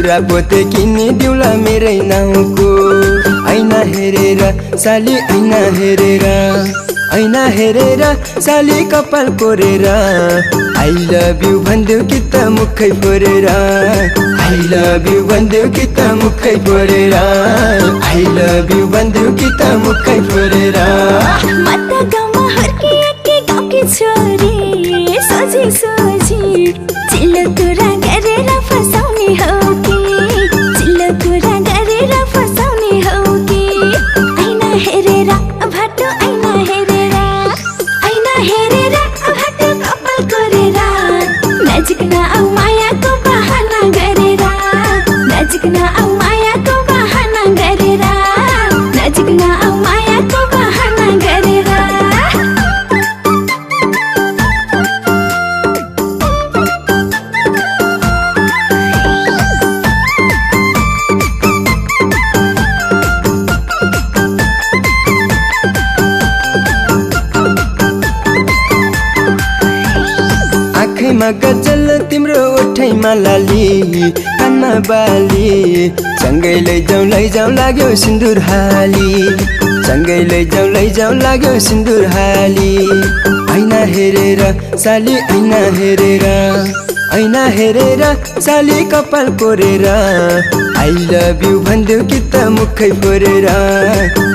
लुगा पोते किनिदिउँला मेरै नाउँको। ऐना हेरेर साली ऐना हेरेर, ऐना हेरेर साली कपाल कोरेर आई लभ यु भन्देऊ कि त मुखै फोरेर, आई लभ यु भन्देऊ कि त मुखै फोरेर, आई लभ यु भन्देऊ कि त मुखै फोरेर। मत गाउँमा हुर्किएकी गाउँकी छोरी सोझी सोझी चिल्लो कुरा गरेर फसाउने हो कि, चिल्लो कुरा गरेर फसाउने हो कि। ऐना हेरेर भाटो ऐना हेरेर, ऐना हेरेर भाटो कपाल कोरेर नजिक नआऊ मायाको बहाना गरेर, नजिक नआऊ मायाको बहाना गरेर, नजिक नआऊ मायाको बहाना गरेर। आँखैमा गजल तिम्रो ओठैमा लाली, कानमा बाली सँगै लैजाउँ लाग्यो सिन्दुर हाली, सँगै लैजाउँ लाग्यो सिन्दुर हाली। ऐना हेरेर साली ऐना हेरेर, ऐना हेरेर साली कपाल कोरेर आई लभ यु भन्देऊ कि त मुखै फोरेर,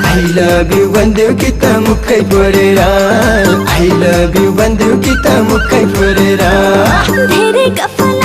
आई लभ यु भन्देऊ कि त मुखै फोरेर, आई लभ यु भन्देऊ कि त मुखै फोरेर। धेरै कपाल